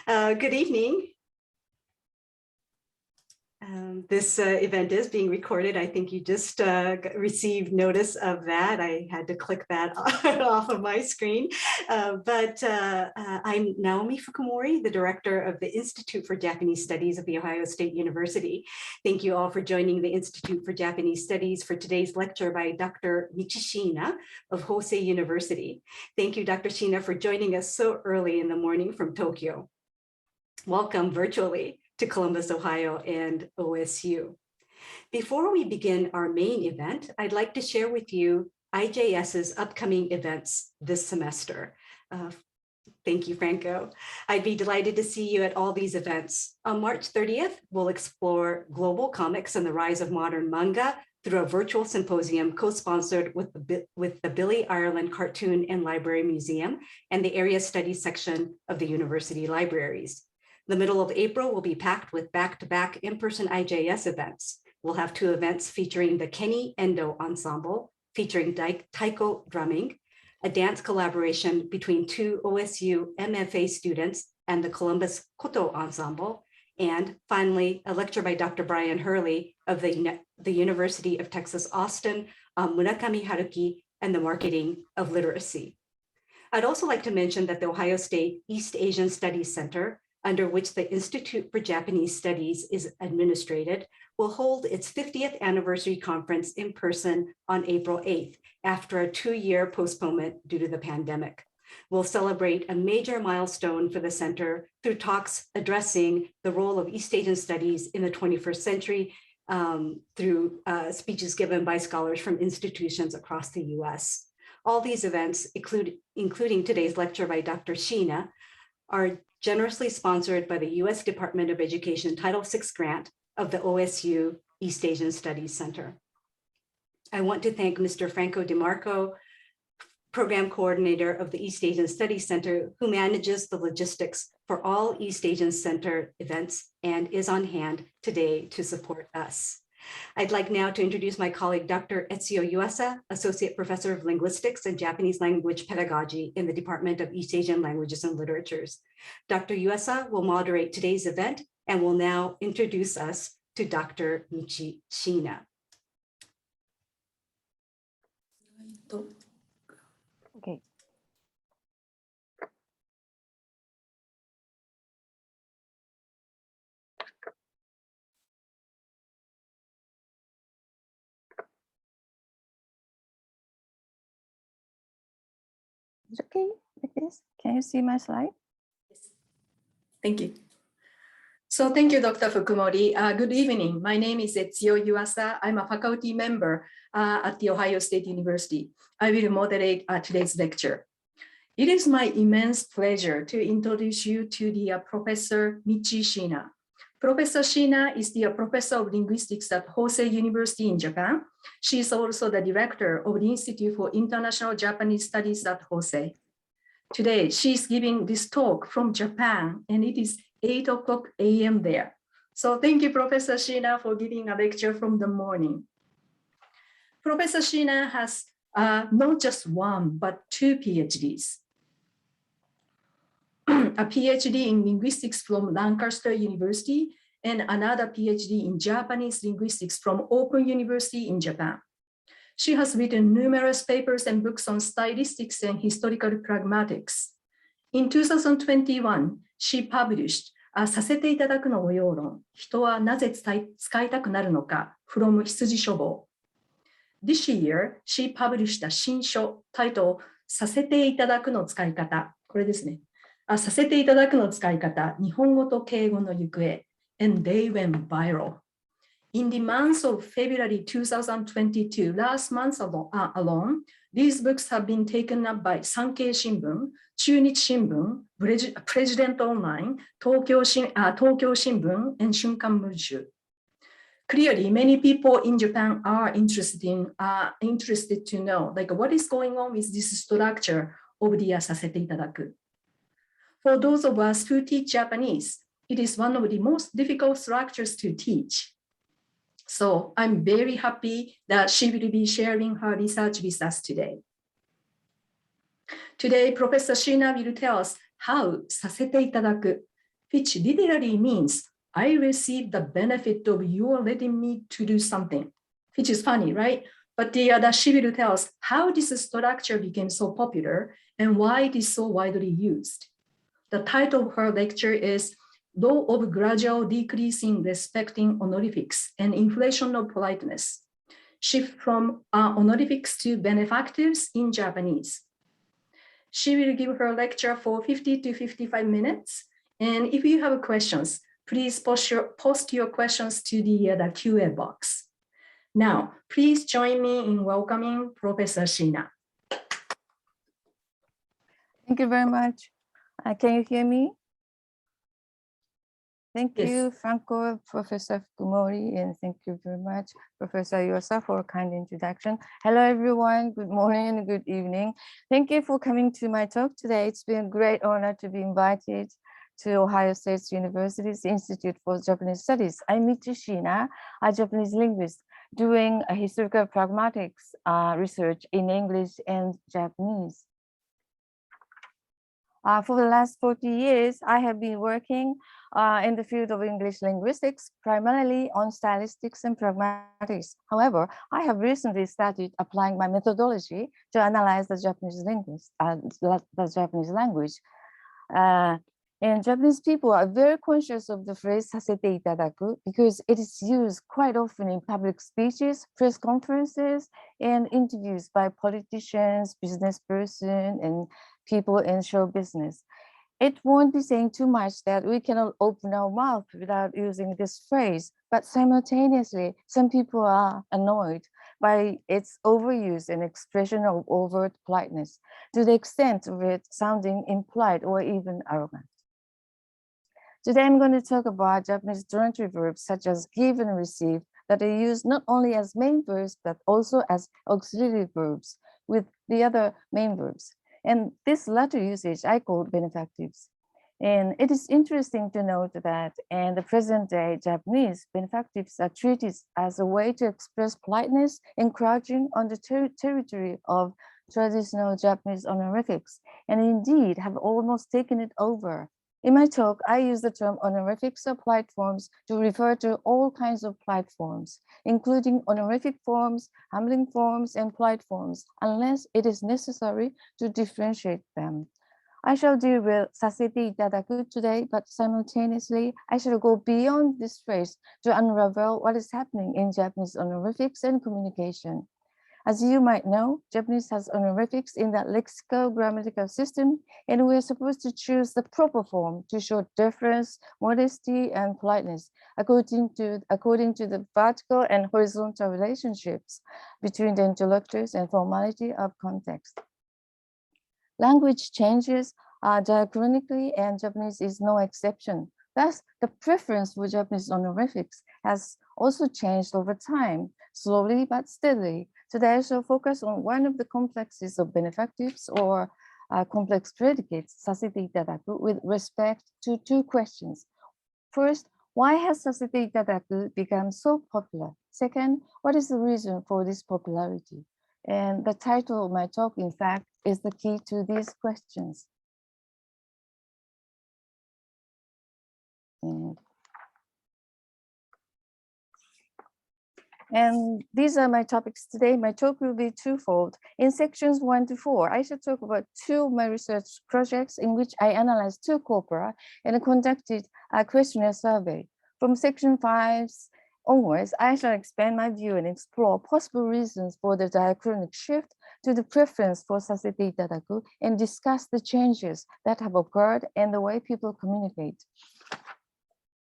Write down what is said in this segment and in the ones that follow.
Good evening. This event is being recorded. I think you just received notice of that. I had to click that off of my screen. I'm Naomi Fukumori, the director of the Institute for Japanese Studies of The Ohio State University. Thank you all for joining the Institute for Japanese Studies for today's lecture by Dr. Michi Shiina of Hosei University. Thank you, Dr. Shiina, for joining us so early in the morning from Tokyo. Welcome virtually to Columbus, Ohio, and OSU. Before we begin our main event, I'd like to share with you IJS's upcoming events this semester. Thank you, Franco. I'd be delighted to see you at all these events. On March 30th, we'll explore global comics and the rise of modern manga through a virtual symposium co-sponsored with the Billy Ireland Cartoon and Library Museum and the Area Studies section of the university libraries. The middle of April will be packed with back-to-back in-person IJS events. We'll have 2 events featuring the Kenny Endo Ensemble, featuring taiko drumming, a dance collaboration between 2 OSU MFA students and the Columbus Koto Ensemble, and finally, a lecture by Dr. Brian Hurley of the University of Texas Austin on Murakami Haruki and the marketing of literacy. I'd also like to mention that the Ohio State East Asian Studies Center, under which the Institute for Japanese Studies is administrated, will hold its 50th anniversary conference in person on April 8th, after a 2-year postponement due to the pandemic. We'll celebrate a major milestone for the center through talks addressing the role of East Asian studies in the 21st century through speeches given by scholars from institutions across the US. All these events, including today's lecture by Dr. Shiina, are generously sponsored by the U.S. Department of Education Title VI grant of the OSU East Asian Studies Center. I want to thank Mr. Franco DeMarco, Program Coordinator of the East Asian Studies Center, who manages the logistics for all East Asian Center events and is on hand today to support us. I'd like now to introduce my colleague, Dr. Etsuyo Yuasa, Associate Professor of Linguistics and Japanese Language Pedagogy in the Department of East Asian Languages and Literatures. Dr. Yuasa will moderate today's event and will now introduce us to Dr. Michi Shiina. Okay. Is it okay like this? Can you see my slide? Yes. Thank you. So thank you, Dr. Fukumori. Good evening. My name is Etsuyo Yuasa. I'm a faculty member at The Ohio State University. I will moderate today's lecture. It is my immense pleasure to introduce you to the Professor Michi Shiina. Professor Shiina is the Professor of Linguistics at Hosei University in Japan. She is also the director of the Institute for International Japanese Studies at Hosei. Today, she is giving this talk from Japan, and it is 8:00 a.m. there. So thank you, Professor Shiina, for giving a lecture from the morning. Professor Shiina has not just 1, but 2 PhDs. A PhD in linguistics from Lancaster University and another PhD in Japanese linguistics from Open University in Japan. She has written numerous papers and books on stylistics and historical pragmatics. In 2021, she published sase-te-itadaku no oyoron, 人はなぜ使いたくなるのか from 羊書房. This year, she published a 新書 titled させていただくの使い方。これですね。させていただくの使い方、日本語と敬語の行方 and they went viral. In the month of February 2022, last month alone, these books have been taken up by Sankei Shimbun, Chunichi Shimbun, President Online, Tokyo Shimbun, and Shunkan Munshu. Clearly, many people in Japan are interested to know, like, what is going on with this structure of the sase-te-itadaku. For those of us who teach Japanese, it is one of the most difficult structures to teach. So I'm very happy that she will be sharing her research with us today. Today, Professor Shiina will tell us how sase-te-itadaku, which literally means I receive the benefit of your letting me to do something, which is funny, right? But she will tell us how this structure became so popular and why it is so widely used. The title of her lecture is Law of Gradual Decreasing Respecting Honorifics and Inflation of Politeness. Shift from honorifics to benefactives in Japanese. She will give her lecture for 50 to 55 minutes. And if you have questions, please post your questions to the Q&A box. Now, please join me in welcoming Professor Shiina. Thank you very much. Can you hear me? Thank Yes. you, Franco, Professor Fukumori, and thank you very much, Professor Yosa, for a kind introduction. Hello, everyone. Good morning and good evening. Thank you for coming to my talk today. It's been a great honor to be invited to Ohio State University's Institute for Japanese Studies. I'm Michi Shiina, a Japanese linguist doing a historical pragmatics research in English and Japanese. For the last 40 years, I have been working in the field of English linguistics, primarily on stylistics and pragmatics. However, I have recently started applying my methodology to analyze the Japanese language. And Japanese people are very conscious of the phrase sase-te-itadaku because it is used quite often in public speeches, press conferences, and interviews by politicians, business persons, and people in show business. It won't be saying too much that we cannot open our mouth without using this phrase, but simultaneously, some people are annoyed by its overuse and expression of overt politeness to the extent of it sounding impolite or even arrogant. Today, I'm going to talk about Japanese derogatory verbs such as give and receive that are used not only as main verbs, but also as auxiliary verbs with the other main verbs. And this latter usage I call benefactives. And it is interesting to note that in the present day Japanese, benefactives are treated as a way to express politeness, encroaching on the territory of traditional Japanese honorifics, and indeed have almost taken it over. In my talk, I use the term honorifics or polite forms to refer to all kinds of polite forms, including honorific forms, humbling forms, and polite forms, unless it is necessary to differentiate them. I shall deal with sase-te-itadaku today, but simultaneously, I shall go beyond this phrase to unravel what is happening in Japanese honorifics and communication. As you might know, Japanese has honorifics in the lexical-grammatical system, and we are supposed to choose the proper form to show deference, modesty, and politeness according to the vertical and horizontal relationships between the interlocutors and formality of context. Language changes diachronically, and Japanese is no exception. Thus, the preference for Japanese honorifics has also changed over time, slowly but steadily. Today, I shall focus on one of the complexes of benefactives or complex predicates, sase-te-itadaku, with respect to two questions. First, why has sase-te-itadaku become so popular? Second, what is the reason for this popularity? And the title of my talk, in fact, is the key to these questions. And these are my topics today. My talk will be twofold. In sections 1 to 4, I shall talk about two of my research projects in which I analyzed two corpora and conducted a questionnaire survey. From section 5 onwards, I shall expand my view and explore possible reasons for the diachronic shift to the preference for sase-te-itadaku and discuss the changes that have occurred and the way people communicate.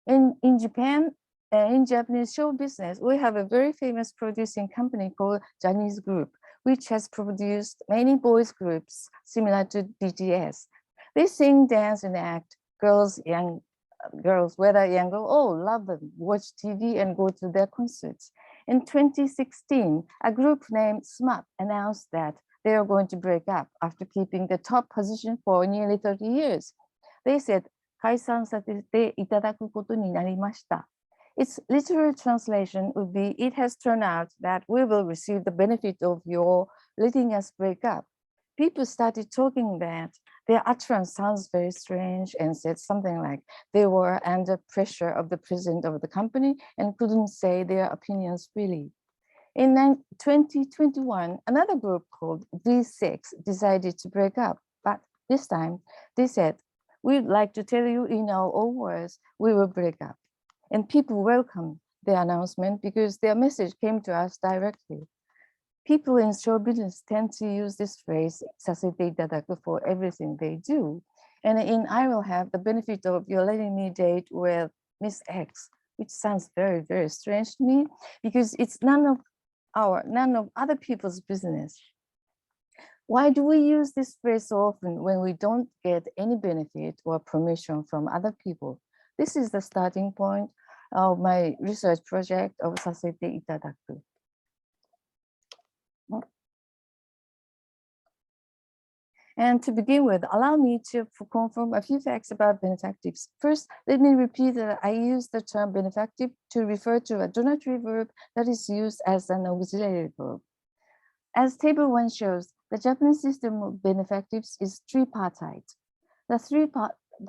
In Japan, in Japanese show business, we have a very famous producing company called Japanese Group, which has produced many boys groups similar to BTS. They sing, dance, and act. Girls, whether young or old, love them, watch TV, and go to their concerts. In 2016, a group named SMAP announced that they are going to break up after keeping the top position for nearly 30 years. They said, "Kaisan satete itadaku koto ni narimashita." Its literal translation would be, it has turned out that we will receive the benefit of your letting us break up. People started talking that Their utterance sounds very strange and said something like they were under pressure of the president of the company and couldn't say their opinions freely. In 2021, another group called V6 decided to break up, but this time they said, we'd like to tell you in our own words, we will break up. And people welcomed the announcement because their message came to us directly. People in show business tend to use this phrase, sase-te-itadaku, for everything they do. And I will have the benefit of you letting me date with Miss X, which sounds very, very strange to me because it's none of other people's business. Why do we use this phrase so often when we don't get any benefit or permission from other people? This is the starting point of my research project of sase-te-itadaku. And to begin with, allow me to confirm a few facts about benefactives. First, let me repeat that I use the term benefactive to refer to a donatory verb that is used as an auxiliary verb. As table 1 shows, the Japanese system of benefactives is tripartite. The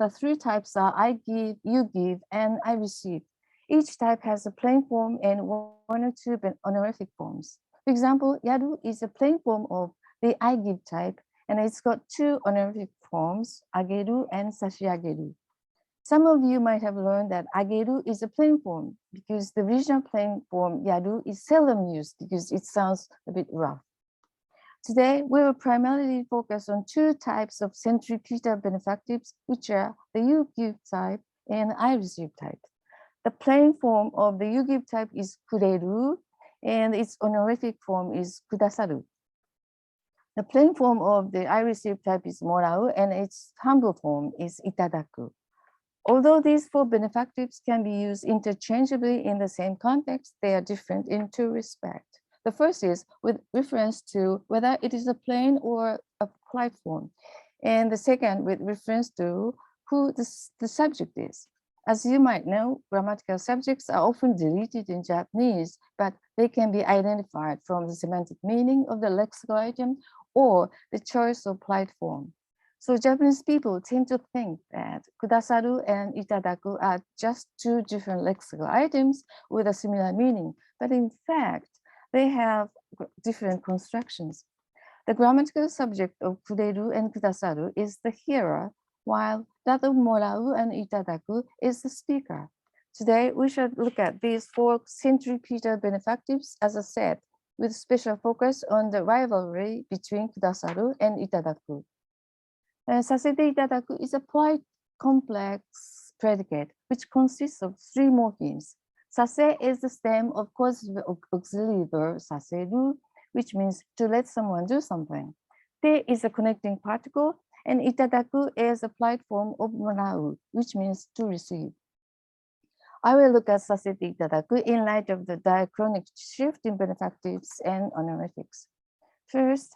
three types are I give, you give, and I receive. Each type has a plain form and one or two honorific forms. For example, yaru is a plain form of the I give type, and it's got two honorific forms, ageru and sashiageru. Some of you might have learned that ageru is a plain form because the original plain form yaru is seldom used because it sounds a bit rough. Today, we will primarily focus on two types of centripetal benefactives, which are the you give type and I receive type. The plain form of the you give type is kureru, and its honorific form is kudasaru. The plain form of the I receive type is morau, and its humble form is itadaku. Although these four benefactives can be used interchangeably in the same context, they are different in two respects. The first is with reference to whether it is a plain or a polite form, and the second with reference to who the subject is. As you might know, grammatical subjects are often deleted in Japanese, but they can be identified from the semantic meaning of the lexical item or the choice of polite form. So Japanese people tend to think that kudasaru and itadaku are just two different lexical items with a similar meaning, but in fact, they have different constructions. The grammatical subject of kureru and kudasaru is the hearer, while that of morau and itadaku is the speaker. Today, we should look at these four centripetal benefactives as a set, with special focus on the rivalry between kudasaru and itadaku. Sase-te-itadaku is a polite complex predicate which consists of three morphemes. Sase is the stem of causative auxiliary verb saseru, which means to let someone do something. Te is a connecting particle, and itadaku is a polite form of morau, which means to receive. I will look at sase-te-itadaku in light of the diachronic shift in benefactives and honorifics. First,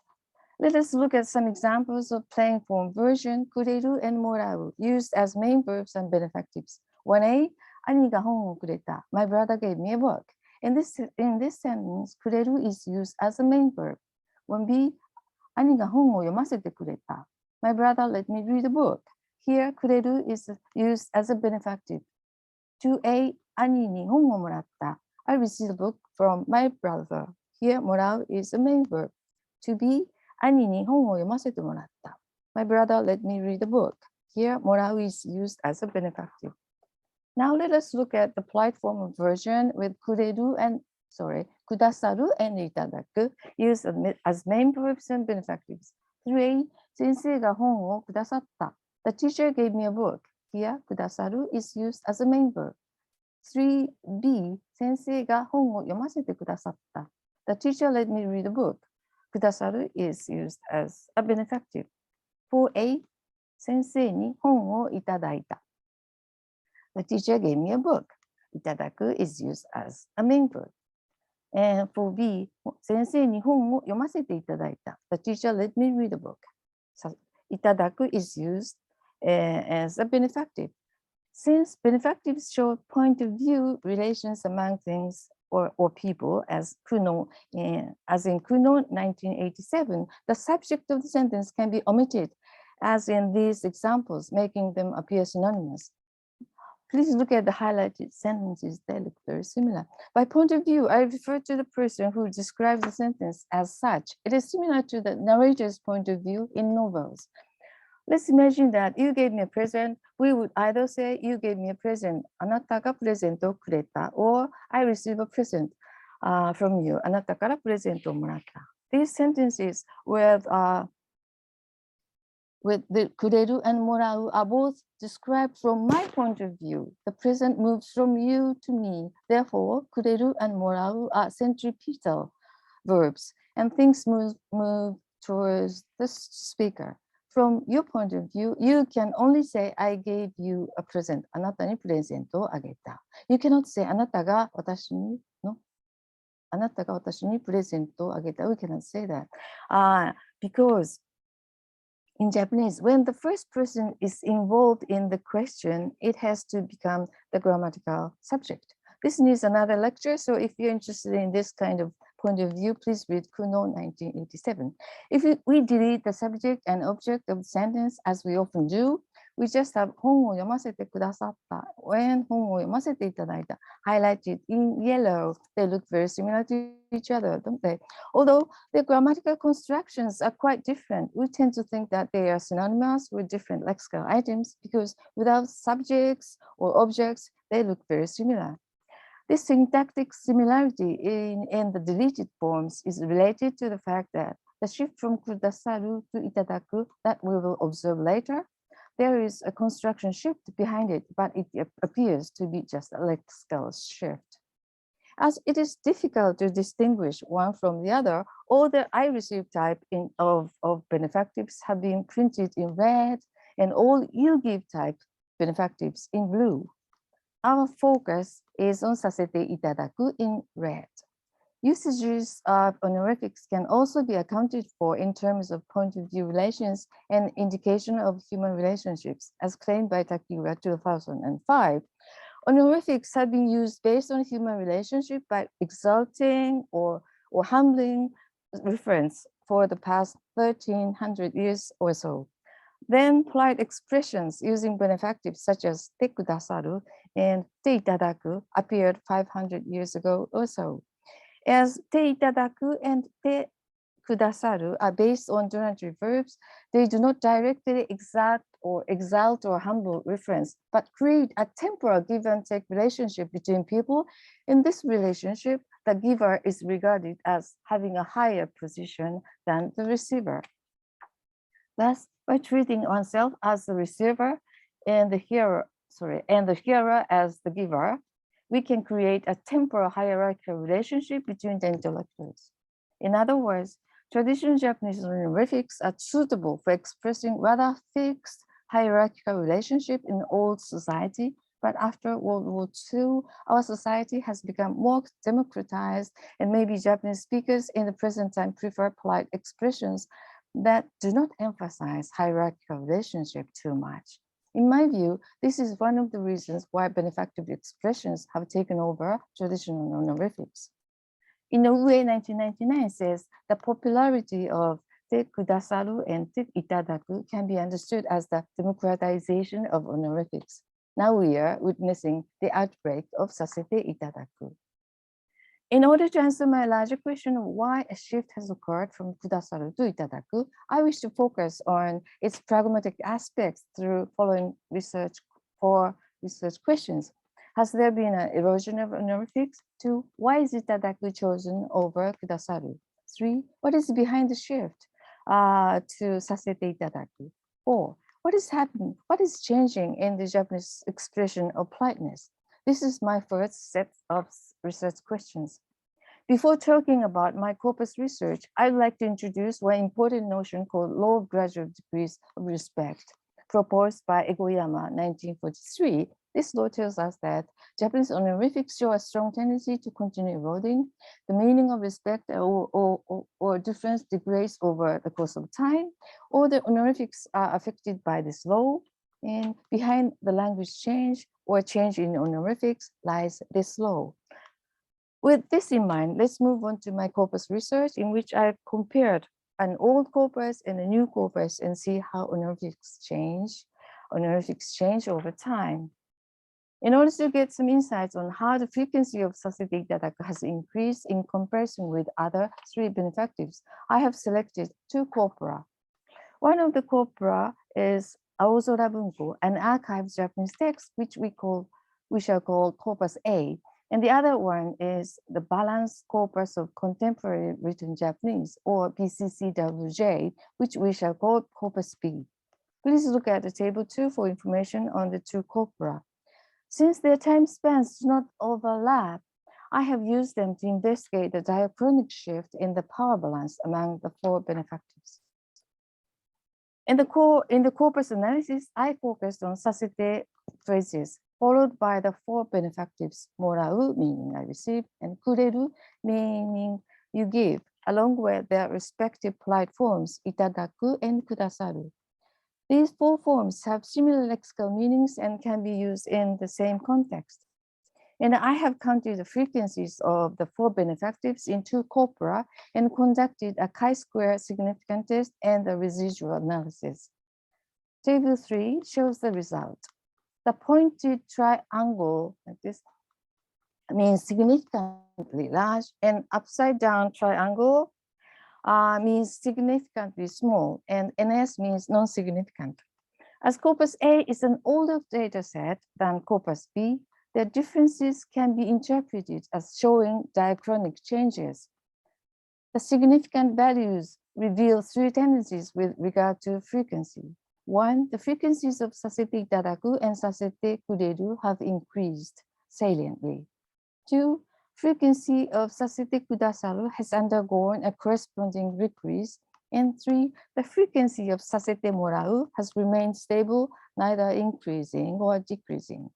let us look at some examples of plain form version, kureru and morau, used as main verbs and benefactives. 1a, 兄が本をくれた. My brother gave me a book. In this sentence, kureru is used as a main verb. 1b, 兄が本を読ませてくれた. My brother let me read a book. Here, kureru is used as a benefactive. 2a, 兄に本をもらった. I received a book from my brother. Here, morau is a main verb. 2b, 兄に本を読ませてもらった. My brother let me read a book. Here, morau is used as a benefactive. Now let us look at the polite form of version with kudasaru and itadaku used as main verbs and benefactives. 3a, 先生が本をくださった. The teacher gave me a book. Here, kudasaru is used as a main verb. 3b, 先生が本を読ませてくださった. The teacher let me read a book. Kudasaru is used as a benefactive. 4a, 先生に本をいただいた. The teacher gave me a book. Itadaku is used as a main verb. And 4b, 先生に本を読ませていただいた. The teacher let me read a book. So, itadaku is used as a benefactive. Since benefactives show point of view relations among things or people as Kuno, as in Kuno 1987, the subject of the sentence can be omitted as in these examples, making them appear synonymous. Please look at the highlighted sentences. They look very similar. By point of view, I refer to the person who describes the sentence as such. It is similar to the narrator's point of view in novels. Let's imagine that you gave me a present. We would either say, you gave me a present, あなたがプレゼントをくれた, or I received a present from you, あなたからプレゼントをもらった. These sentences with the くれる and もらう are both described from my point of view. The present moves from you to me. Therefore, くれる and もらう are centripetal verbs, and things move towards the speaker. From your point of view, you can only say, I gave you a present. あなたにプレゼントをあげた. You cannot say, あなたが私にプレゼントをあげた. We cannot say that. Because in Japanese, when the first person is involved in the question, it has to become the grammatical subject. This needs another lecture, so if you're interested in this kind of point of view, please read Kuno 1987. If we delete the subject and object of the sentence, as we often do, we just have 本を読ませてくださった when 本を読ませていただいた highlighted in yellow. They look very similar to each other, don't they? Although the grammatical constructions are quite different, we tend to think that they are synonymous with different lexical items because without subjects or objects, they look very similar. This syntactic similarity in the deleted forms is related to the fact that the shift from kudasaru to itadaku that we will observe later, there is a construction shift behind it, but it appears to be just a lexical shift. As it is difficult to distinguish one from the other, all the I receive type of benefactives have been printed in red, and all you give type benefactives in blue. Our focus is on sase-te-itadaku in red. Usages of honorifics can also be accounted for in terms of point of view relations and indication of human relationships, as claimed by Takiura 2005. Honorifics have been used based on human relationship by exalting or humbling reference for the past 1300 years or so. Then polite expressions using benefactives such as te kudasaru and te itadaku appeared 500 years ago or so. As te itadaku and te kudasaru are based on donative verbs, they do not directly exalt or humble reference, but create a temporal give and take relationship between people. In this relationship, the giver is regarded as having a higher position than the receiver. Thus, by treating oneself as the receiver and the hearer as the giver, we can create a temporal hierarchical relationship between the intellectuals. In other words, traditional Japanese honorifics are suitable for expressing rather fixed hierarchical relationship in old society, but after World War II, our society has become more democratized, and maybe Japanese speakers in the present time prefer polite expressions that do not emphasize hierarchical relationship too much. In my view, this is one of the reasons why benefactive expressions have taken over traditional honorifics. Inoue 1999 says the popularity of te kudasaru and te itadaku can be understood as the democratization of honorifics. Now we are witnessing the outbreak of sase-te-itadaku. In order to answer my larger question of why a shift has occurred from kudasaru to itadaku, I wish to focus on its pragmatic aspects through following research questions. Has there been an erosion of honorifics? 2, why is itadaku chosen over kudasaru? 3, what is behind the shift to sase-te-itadaku? 4, what is happening? What is changing in the Japanese expression of politeness? This is my first set of research questions. Before talking about my corpus research, I'd like to introduce one important notion called law of gradual degrees of respect, proposed by Egoyama 1943. This law tells us that Japanese honorifics show a strong tendency to continue eroding. The meaning of respect or difference degrades over the course of time, or the honorifics are affected by this law. And behind the language change or change in honorifics lies this law. With this in mind, let's move on to my corpus research, in which I've compared an old corpus and a new corpus and see how honorifics change over time. In order to get some insights on how the frequency of sase-te-itadaku has increased in comparison with other three benefactives, I have selected two corpora. One of the corpora is Aozora Bunko, an archived Japanese text, which we shall call corpus A. And the other one is the balanced corpus of contemporary written Japanese, or BCCWJ, which we shall call corpus B. Please look at the table 2 for information on the two corpora. Since their time spans do not overlap, I have used them to investigate the diachronic shift in the power balance among the four benefactors. In the corpus analysis, I focused on sase-te phrases, followed by the four benefactives, morau, meaning I receive, and kureru, meaning you give, along with their respective polite forms, itadaku and kudasaru. These four forms have similar lexical meanings and can be used in the same context. And I have counted the frequencies of the four benefactives in two corpora and conducted a chi-square significant test and the residual analysis. Table 3 shows the result. The pointed triangle like this means significantly large, and upside down triangle means significantly small, and NS means non-significant. As corpus A is an older data set than corpus B, the differences can be interpreted as showing diachronic changes. The significant values reveal three tendencies with regard to frequency. One, the frequencies of sase-te-itadaku and sase-te-kureru have increased saliently. Two, frequency of sase-te-kudasaru has undergone a corresponding decrease. And three, the frequency of sase-te-morau has remained stable, neither increasing or decreasing.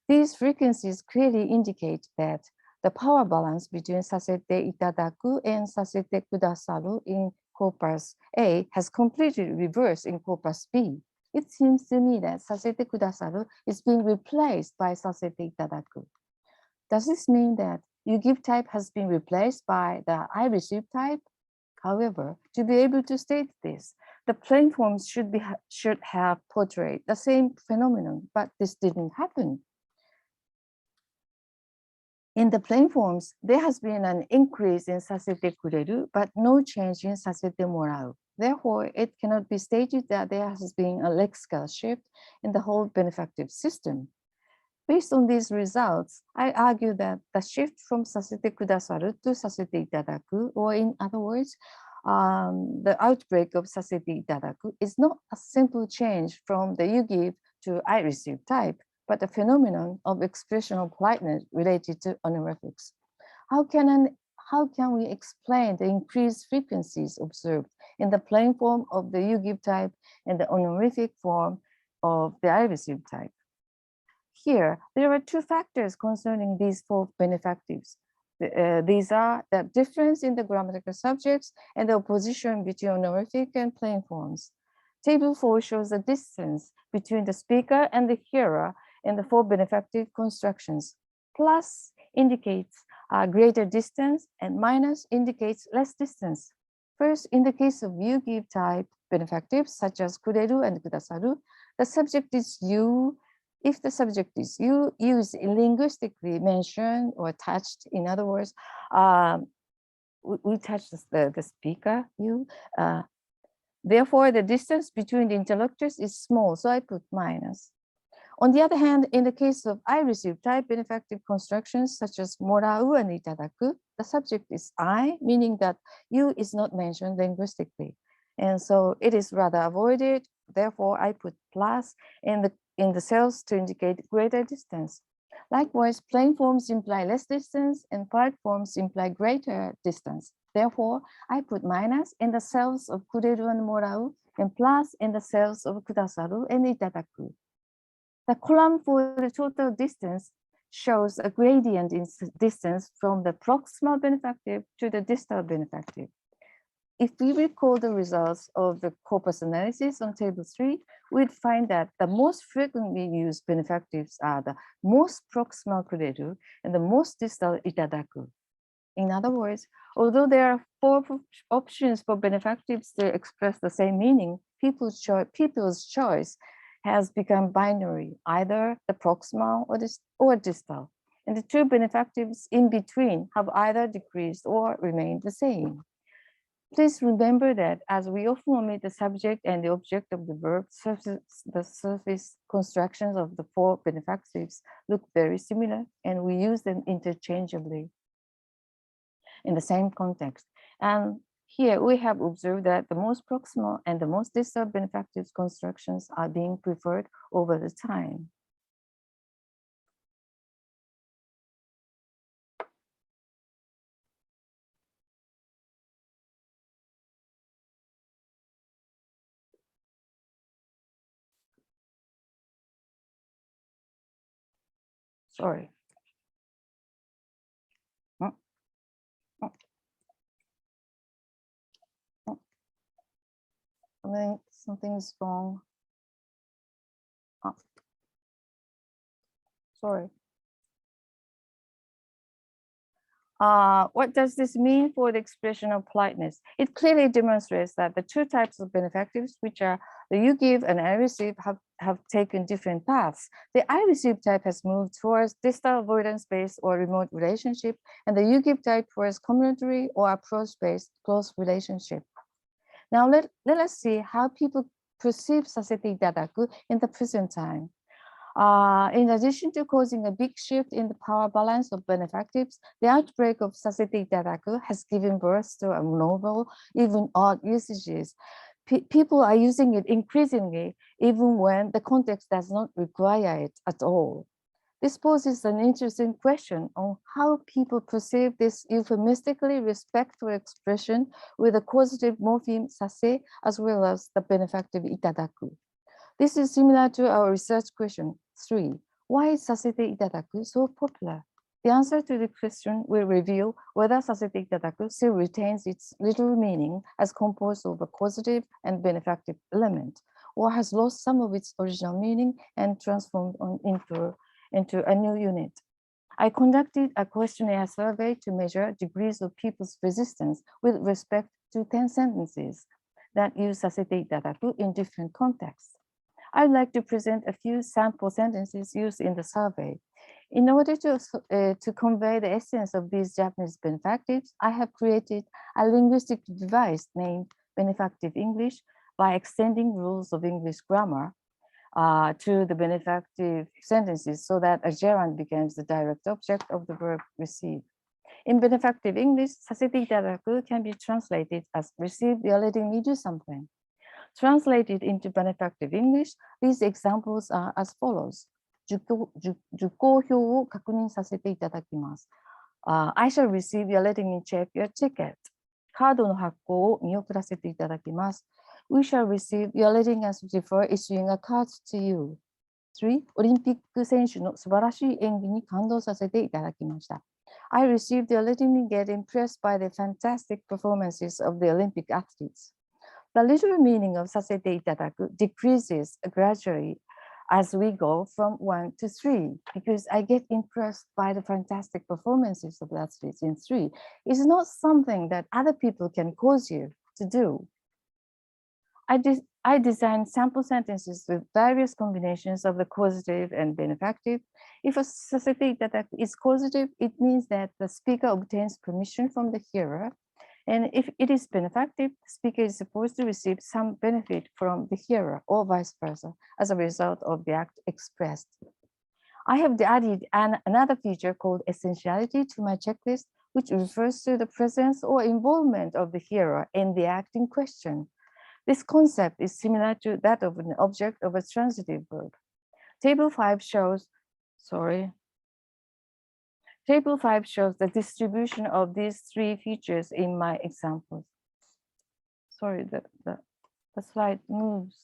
These frequencies clearly indicate that the power balance between sase-te-itadaku and sase-te-kudasaru in corpus A has completely reversed in corpus B. It seems to me that sase-te-kudasaru is being replaced by sase-te-itadaku. Does this mean that you give type has been replaced by the I receive type? However, to be able to state this, the plain forms should have portrayed the same phenomenon, but this didn't happen. In the plain forms, there has been an increase in sase-te-kureru, but no change in sase-te-morau. Therefore, it cannot be stated that there has been a lexical shift in the whole benefactive system. Based on these results, I argue that the shift from sase-te-kudasaru to sase-te-itadaku, or in other words, the outbreak of sase-te-itadaku is not a simple change from the you give to I receive type, but a phenomenon of expressional politeness related to honorifics. How can we explain the increased frequencies observed in the plain form of the you give type and the honorific form of the I receive type? Here, there are two factors concerning these four benefactives. These are the difference in the grammatical subjects and the opposition between honorific and plain forms. Table 4 shows the distance between the speaker and the hearer in the four benefactive constructions. Plus indicates a greater distance and minus indicates less distance. First, in the case of you give type benefactives such as kureru and kudasaru, the subject is you. If the subject is you, is linguistically mentioned or touched. In other words, we touch the speaker, you. Therefore, the distance between the interlocutors is small, so I put minus. On the other hand, in the case of I receive type benefactive constructions such as morau and itadaku, the subject is I, meaning that you is not mentioned linguistically. And so it is rather avoided. Therefore, I put plus in the cells to indicate greater distance. Likewise, plain forms imply less distance and polite forms imply greater distance. Therefore, I put minus in the cells of kureru and morau and plus in the cells of kudasaru and itadaku. The column for the total distance shows a gradient in distance from the proximal benefactive to the distal benefactive. If we recall the results of the corpus analysis on table 3, we'd find that the most frequently used benefactives are the most proximal kureru and the most distal itadaku. In other words, although there are four options for benefactives to express the same meaning, people's choice has become binary, either the proximal or distal. And the two benefactives in between have either decreased or remained the same. Please remember that as we often omit the subject and the object of the verb, the surface constructions of the four benefactives look very similar, and we use them interchangeably in the same context. And here we have observed that the most proximal and the most distal benefactive constructions are being preferred over the time. Sorry. Something's wrong. Sorry. What does this mean for the expression of politeness? It clearly demonstrates that the two types of benefactives, which are the you give and I receive, have taken different paths. The I receive type has moved towards distal avoidance-based or remote relationship, and the you give type towards community or approach-based close relationship. Now let us see how people perceive sase-te-itadaku in the present time. In addition to causing a big shift in the power balance of benefactives, the outbreak of sase-te-itadaku has given birth to a novel, even odd usages. People are using it increasingly, even when the context does not require it at all. This poses an interesting question on how people perceive this euphemistically respectful expression with the causative morpheme sase as well as the benefactive itadaku. This is similar to our research question 3. Why is sase-te-itadaku so popular? The answer to the question will reveal whether sase-te-itadaku still retains its literal meaning as composed of a causative and benefactive element, or has lost some of its original meaning and transformed into a new unit. I conducted a questionnaire survey to measure degrees of people's resistance with respect to 10 sentences that use sase-te-itadaku in different contexts. I'd like to present a few sample sentences used in the survey. In order to convey the essence of these Japanese benefactives, I have created a linguistic device named Benefactive English by extending rules of English grammar to the benefactive sentences so that a gerund becomes the direct object of the verb receive. In benefactive English, sase-te-itadaku can be translated as receive, you're letting me do something. Translated into benefactive English, these examples are as follows. 受講票を確認させていただきます。I shall receive your letting me check your ticket. カードの発行を見送らせていただきます。We shall receive your letting us defer issuing a card to you. 3. オリンピック選手の素晴らしい演技に感動させていただきました。I received your letting me get impressed by the fantastic performances of the Olympic athletes. The literal meaning of sase-te-itadaku decreases gradually as we go from 1 to 3, because I get impressed by the fantastic performances of the athletes in 3. It's not something that other people can cause you to do. I designed sample sentences with various combinations of the causative and benefactive. If a sase-te-itadaku is causative, it means that the speaker obtains permission from the hearer. And if it is benefactive, the speaker is supposed to receive some benefit from the hearer or vice versa as a result of the act expressed. I have added another feature called essentiality to my checklist, which refers to the presence or involvement of the hearer in the act in question. This concept is similar to that of an object of a transitive verb. Table 5 shows the distribution of these 3 features in my examples. Sorry, the slide moves.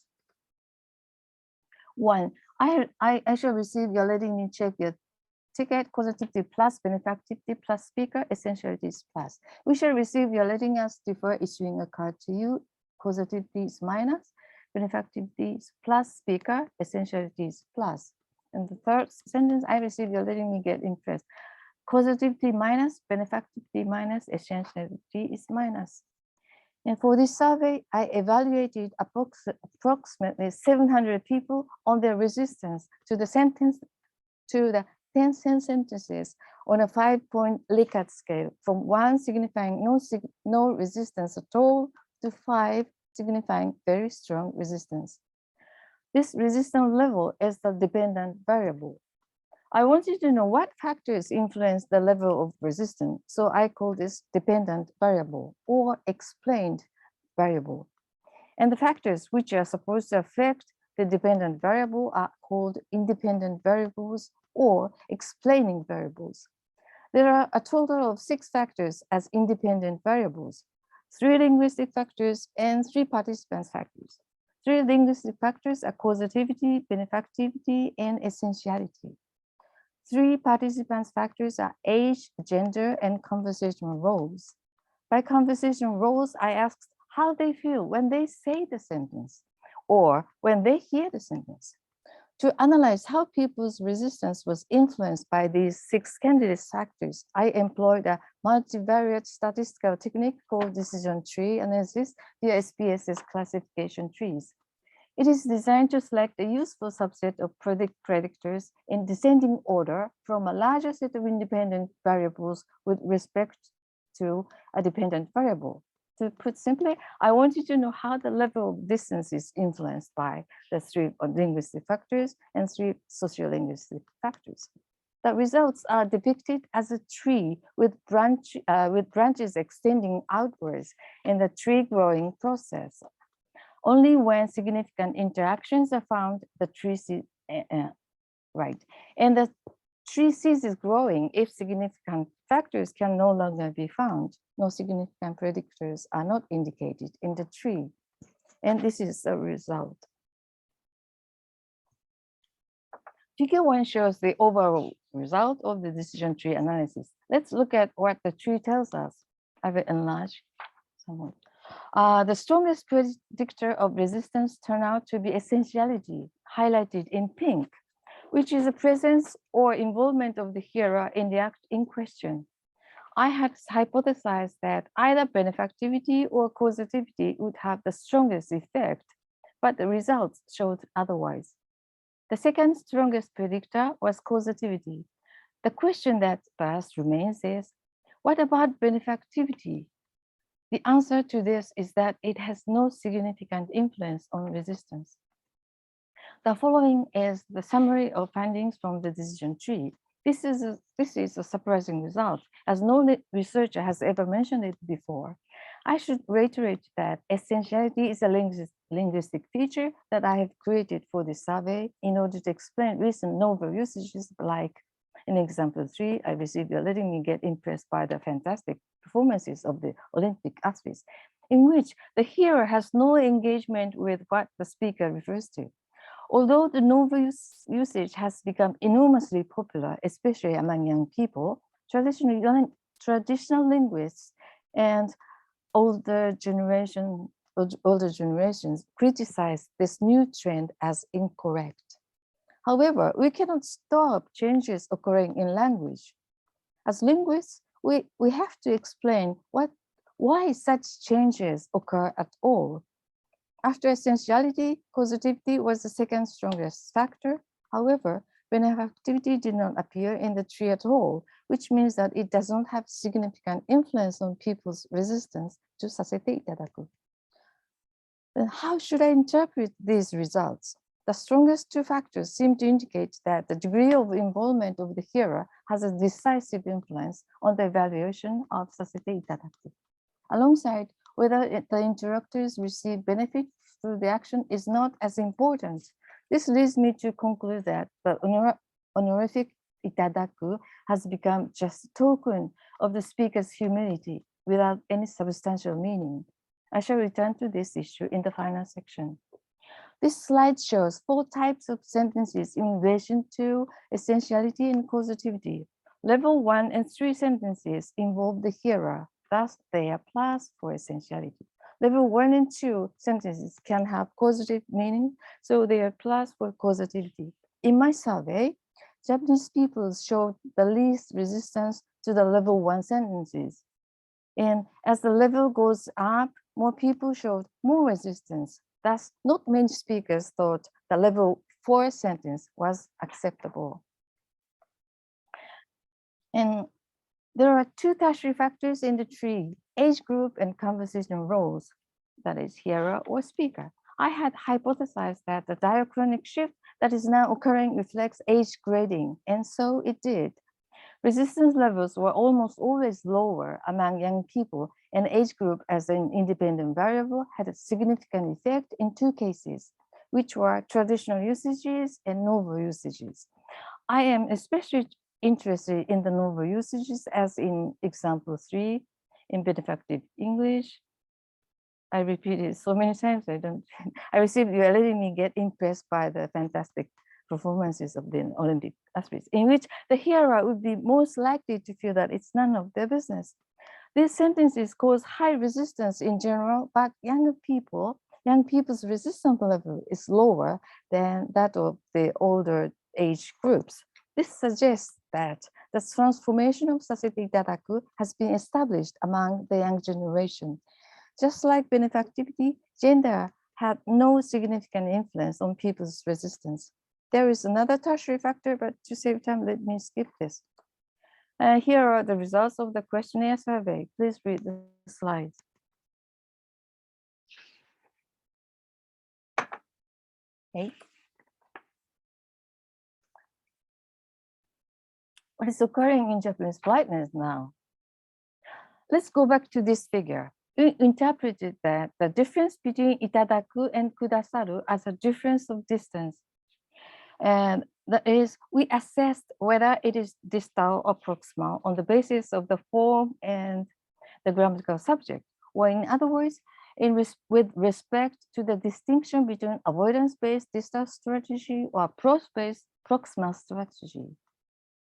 1. I shall receive your letting me check your ticket, causativity plus, benefactivity plus, speaker, essentialities plus. We shall receive your letting us defer issuing a card to you, causativity is minus, benefactivity is plus, speaker, essentialities plus. And the third sentence, I receive your letting me get impressed. Causativity minus, benefactivity minus, essentiality is minus. And for this survey, I evaluated approximately 700 people on their resistance to the 10 sentences on a 5-point Likert scale, from 1 signifying no resistance at all to 5 signifying very strong resistance. This resistance level is the dependent variable. I wanted to know what factors influence the level of resistance, so I call this dependent variable or explained variable. And the factors which are supposed to affect the dependent variable are called independent variables or explaining variables. There are a total of 6 factors as independent variables, 3 linguistic factors and 3 participants factors. 3 linguistic factors are causativity, benefactivity, and essentiality. 3 participants factors are age, gender, and conversational roles. By conversational roles, I asked how they feel when they say the sentence or when they hear the sentence. To analyze how people's resistance was influenced by these 6 candidate factors, I employed a multivariate statistical technique called decision tree analysis via SPSS classification trees. It is designed to select a useful subset of predictors in descending order from a larger set of independent variables with respect to a dependent variable. To put simply, I wanted to know how the level of distance is influenced by the 3 linguistic factors and 3 sociolinguistic factors. The results are depicted as a tree with branches extending outwards in the tree growing process. Only when significant interactions are found, the tree and the tree ceases growing if significant factors can no longer be found. No significant predictors are not indicated in the tree. And this is the result. Figure 1 shows the overall result of the decision tree analysis. Let's look at what the tree tells us. I will enlarge somewhat. The strongest predictor of resistance turned out to be essentiality, highlighted in pink, which is the presence or involvement of the hearer in the act in question. I had hypothesized that either benefactivity or causativity would have the strongest effect, but the results showed otherwise. The second strongest predictor was causativity. The question that thus remains is, what about benefactivity? The answer to this is that it has no significant influence on resistance. The following is the summary of findings from the decision tree. This is a surprising result, as no researcher has ever mentioned it before. I should reiterate that essentiality is a linguistic feature that I have created for this survey in order to explain recent novel usages, like in example 3, I received a letting me get impressed by the fantastic performances of the Olympic athletes, in which the hearer has no engagement with what the speaker refers to. Although the novel usage has become enormously popular, especially among young people, traditional linguists and older generations criticize this new trend as incorrect. However, we cannot stop changes occurring in language. As linguists, we have to explain why such changes occur at all. After essentiality, causativity was the second strongest factor. However, benefactivity did not appear in the tree at all, which means that it does not have significant influence on people's resistance to sase-te-itadaku. Then how should I interpret these results? The strongest 2 factors seem to indicate that the degree of involvement of the hearer has a decisive influence on the evaluation of sase-te-itadaku. Alongside, whether the interrupters receive benefit through the action is not as important. This leads me to conclude that the honorific itadaku has become just a token of the speaker's humility without any substantial meaning. I shall return to this issue in the final section. This slide shows 4 types of sentences in relation to essentiality and causativity. Level 1 and 3 sentences involve the hearer, thus they are plus for essentiality. Level 1 and 2 sentences can have causative meaning, so they are plus for causativity. In my survey, Japanese people showed the least resistance to the level 1 sentences. And as the level goes up, more people showed more resistance. Thus, not many speakers thought the level 4 sentence was acceptable. And there are two tertiary factors in the tree: age group and conversation roles, that is hearer or speaker. I had hypothesized that the diachronic shift that is now occurring reflects age grading, and so it did. Resistance levels were almost always lower among young people, and age group as an independent variable had a significant effect in two cases, which were traditional usages and novel usages. I am especially interested in the novel usages, as in example 3 in Benefactive English. I repeated so many times, I received, you are letting me get impressed by the fantastic performances of the Olympic athletes, in which the hearer would be most likely to feel that it's none of their business. These sentences cause high resistance in general, but young people's resistance level is lower than that of the older age groups. This suggests that the transformation of sase-te-itadaku has been established among the young generation. Just like benefactivity, gender had no significant influence on people's resistance. There is another tertiary factor, but to save time, let me skip this. Here are the results of the questionnaire survey. Please read the slides. Okay. What is occurring in Japanese politeness now? Let's go back to this figure. We interpreted that the difference between itadaku and kudasaru as a difference of distance. And that is, we assessed whether it is distal or proximal on the basis of the form and the grammatical subject, or in other words, with respect to the distinction between avoidance-based distal strategy or approach-based proximal strategy.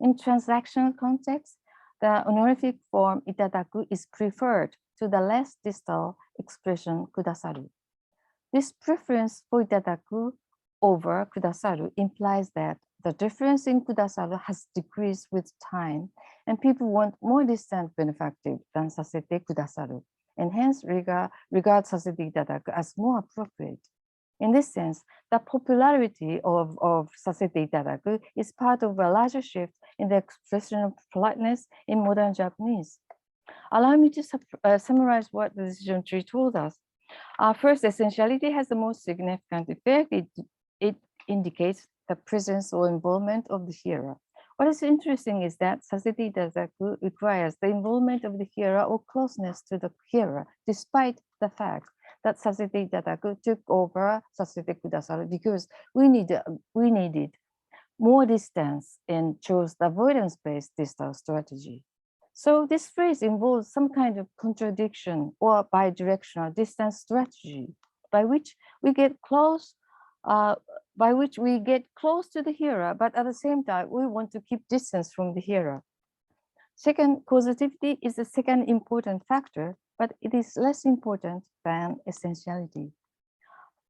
In transactional context, the honorific form itadaku is preferred to the less distal expression kudasaru. This preference for itadaku over kudasaru implies that the difference in kudasaru has decreased with time, and people want more distant benefactive than sasete kudasaru, and hence regard sase-te-itadaku as more appropriate. In this sense, the popularity of sase-te-itadaku is part of a larger shift in the expression of politeness in modern Japanese. Allow me to summarize what the decision tree told us. First, essentiality has the most significant effect. It indicates the presence or involvement of the hearer. What is interesting is that sase-te-itadaku requires the involvement of the hearer or closeness to the hearer, despite the fact that sase-te-itadaku took over sasete-kudasaru because we needed more distance and chose the avoidance-based distal strategy. So this phrase involves some kind of contradiction or bidirectional distance strategy by which we get close to the hearer, but at the same time, we want to keep distance from the hearer. Second, causativity is the second important factor, but it is less important than essentiality.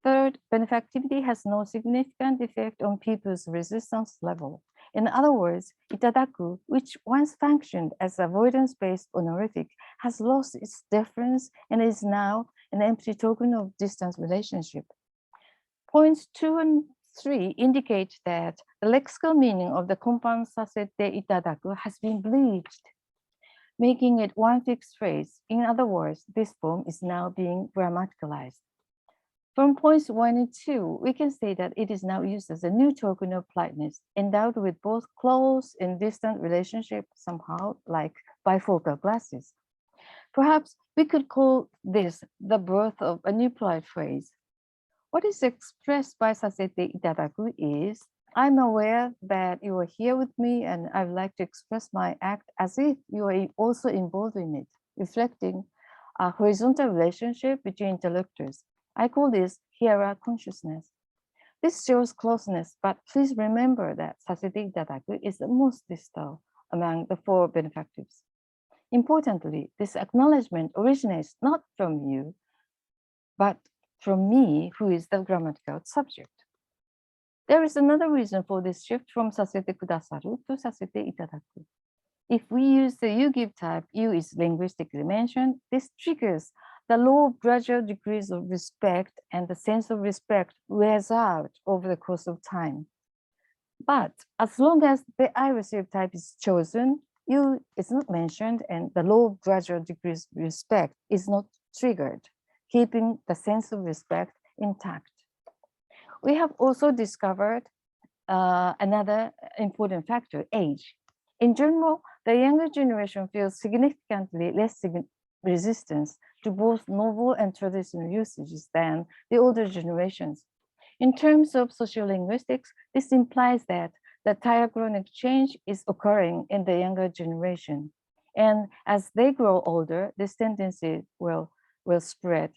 Third, benefactivity has no significant effect on people's resistance level. In other words, itadaku, which once functioned as avoidance-based honorific, has lost its difference and is now an empty token of distance relationship. Points 2 and 3 indicate that the lexical meaning of the compound sase-te-itadaku has been bleached, making it one fixed phrase. In other words, this form is now being grammaticalized. From points 1 and 2, we can say that it is now used as a new token of politeness, endowed with both close and distant relationship, somehow like bifocal glasses. Perhaps we could call this the birth of a new polite phrase. What is expressed by sase-te-itadaku is, I'm aware that you are here with me and I would like to express my act as if you are also involved in it, reflecting a horizontal relationship between interlocutors. I call this hearer consciousness. This shows closeness, but please remember that sase-te-itadaku is the most distal among the 4 benefactives. Importantly, this acknowledgement originates not from you, but from me, who is the grammatical subject. There is another reason for this shift from sase-te-kudasaru to sase-te-itadaku. If we use the you give type, you is linguistically mentioned, this triggers the law of gradual degrees of respect, and the sense of respect wears out over the course of time. But as long as the I receive type is chosen, you is not mentioned, and the law of gradual degrees of respect is not triggered, keeping the sense of respect intact. We have also discovered another important factor, age. In general, the younger generation feels significantly less resistance to both novel and traditional usages than the older generations. In terms of sociolinguistics, this implies that the diachronic change is occurring in the younger generation. And as they grow older, this tendency will spread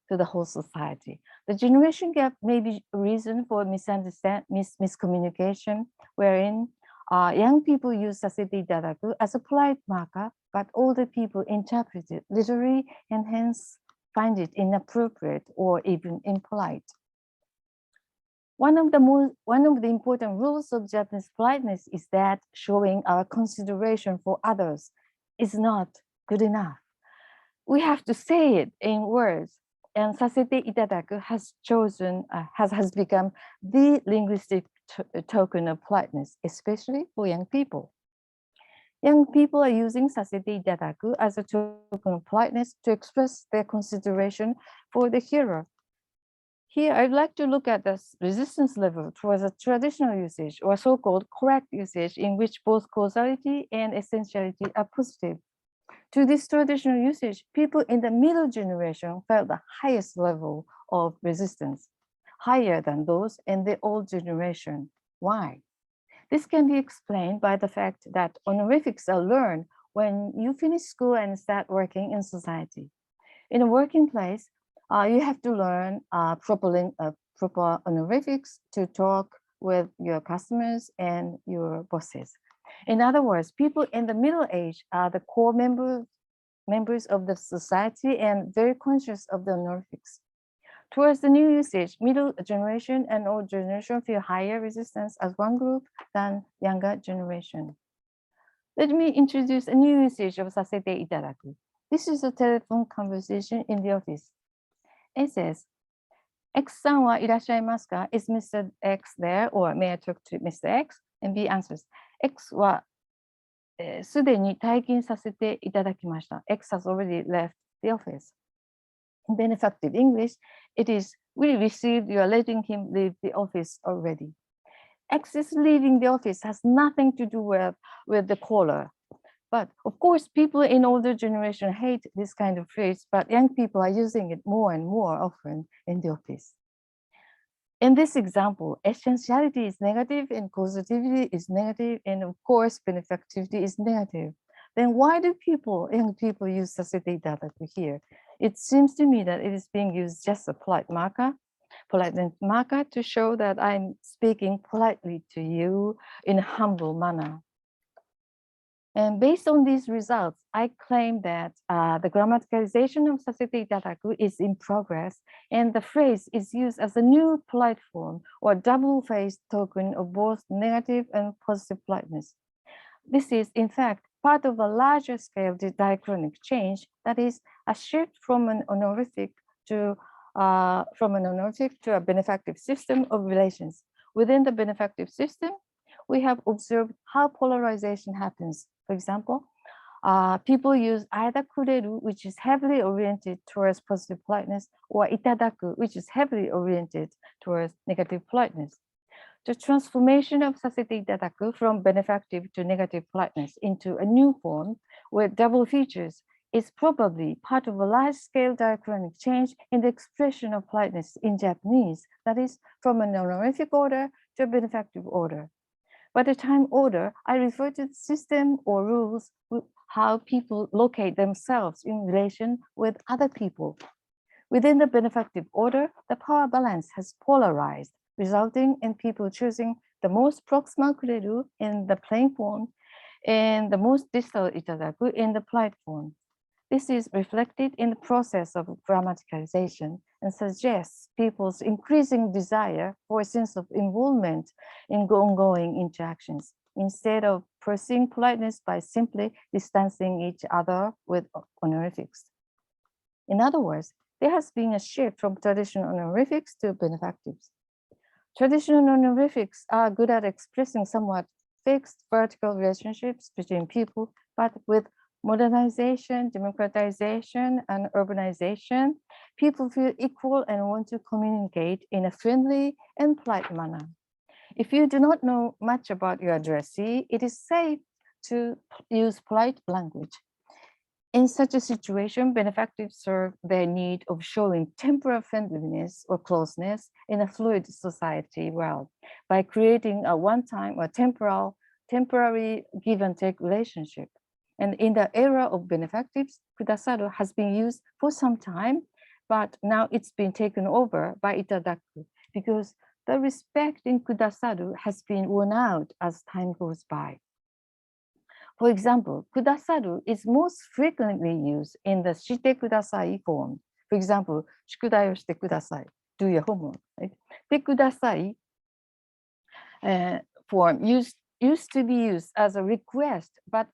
to the whole society. The generation gap may be a reason for miscommunication, wherein young people use sase-te-itadaku as a polite marker, but older people interpret it literally and hence find it inappropriate or even impolite. One of the important rules of Japanese politeness is that showing our consideration for others is not good enough. We have to say it in words, and sase-te-itadaku has become the linguistic token of politeness, especially for young people. Young people are using sase-te-itadaku as a token of politeness to express their consideration for the hearer. Here, I'd like to look at the resistance level towards a traditional usage, or so-called correct usage, in which both causality and essentiality are positive. To this traditional usage, people in the middle generation felt the highest level of resistance, higher than those in the old generation. Why? This can be explained by the fact that honorifics are learned when you finish school and start working in society. In a working place, you have to learn proper honorifics to talk with your customers and your bosses. In other words, people in the middle age are the core members of the society and very conscious of the honorifics. Towards the new usage, middle generation and old generation feel higher resistance as one group than younger generation. Let me introduce a new usage of sase-te-itadaku. This is a telephone conversation in the office. It says, X-san wa irasshaimasu ka? Is Mr. X there? Or may I talk to Mr. X? And B answers, X wa すでに退勤させていただきました。X has already left the office. In Benefactive English, it is, we received, you are letting him leave the office already. X is leaving the office has nothing to do with the caller. But of course, people in older generation hate this kind of phrase, but young people are using it more and more often in the office. In this example, essentiality is negative and causativity is negative, and of course, benefactivity is negative. Then why do young people use sase-te-itadaku here? It seems to me that it is being used just a politeness marker to show that I'm speaking politely to you in a humble manner. And based on these results, I claim that the grammaticalization of sase-te-itadaku is in progress, and the phrase is used as a new polite form or double-faced token of both negative and positive politeness. This is, in fact, part of a larger scale diachronic change, that is, a shift from an honorific to a benefactive system of relations. Within the benefactive system, we have observed how polarization happens. For example, people use either kureru, which is heavily oriented towards positive politeness, or itadaku, which is heavily oriented towards negative politeness. The transformation of sase-te-itadaku from benefactive to negative politeness into a new form with double features is probably part of a large-scale diachronic change in the expression of politeness in Japanese, that is, from an honorific order to a benefactive order. By the time order, I refer to the system or rules with how people locate themselves in relation with other people. Within the benefactive order, the power balance has polarized, resulting in people choosing the most proximal kureru in the plain form and the most distal itadaku in the polite form. This is reflected in the process of grammaticalization and suggests people's increasing desire for a sense of involvement in ongoing interactions, instead of pursuing politeness by simply distancing each other with honorifics. In other words, there has been a shift from traditional honorifics to benefactives. Traditional honorifics are good at expressing somewhat fixed vertical relationships between people, but with modernization, democratization, and urbanization, people feel equal and want to communicate in a friendly and polite manner. If you do not know much about your addressee, it is safe to use polite language. In such a situation, benefactives serve their need of showing temporal friendliness or closeness in a fluid society world by creating a one-time or temporary give and take relationship. And in the era of benefactives, kudasaru has been used for some time, but now it's been taken over by itadaku because the respect in kudasaru has been worn out as time goes by. For example, kudasaru is most frequently used in the shite kudasai form. For example, shukudai o shite kudasai, do your homework, right? The kudasai form used to be used as a request, but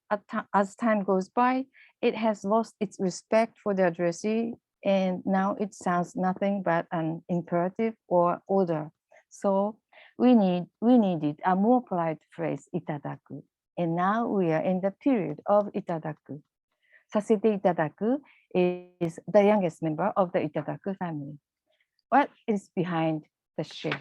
as time goes by, it has lost its respect for the addressee, and now it sounds nothing but an imperative or order. So we needed a more polite phrase, itadaku. And now we are in the period of itadaku. Sase-te-itadaku is the youngest member of the itadaku family. What is behind the shift?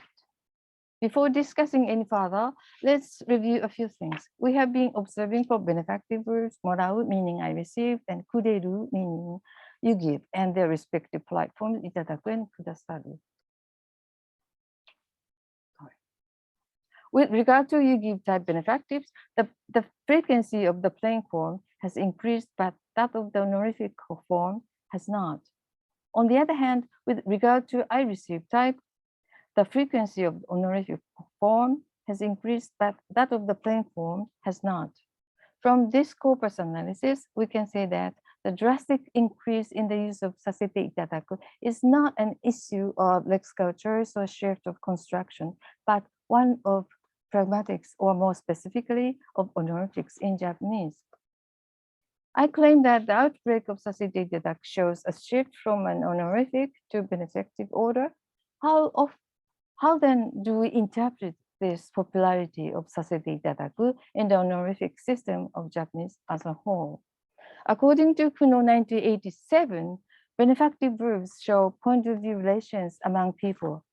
Before discussing any further, let's review a few things. We have been observing for benefactive verbs, morau meaning I received, and kuderu meaning you give, and their respective polite forms, itadaku and kudasaru. With regard to you give type benefactives, the frequency of the plain form has increased, but that of the honorific form has not. On the other hand, with regard to I receive type, the frequency of the honorific form has increased, but that of the plain form has not. From this corpus analysis, we can say that the drastic increase in the use of sase-te-itadaku is not an issue of lexical choice or shift of construction, but one of pragmatics, or more specifically of honorifics in Japanese. I claim that the outbreak of sase-te-itadaku shows a shift from an honorific to benefactive order. How then do we interpret this popularity of sase-te-itadaku in the honorific system of Japanese as a whole? According to Kuno 1987, benefactive verbs show point of view relations among people.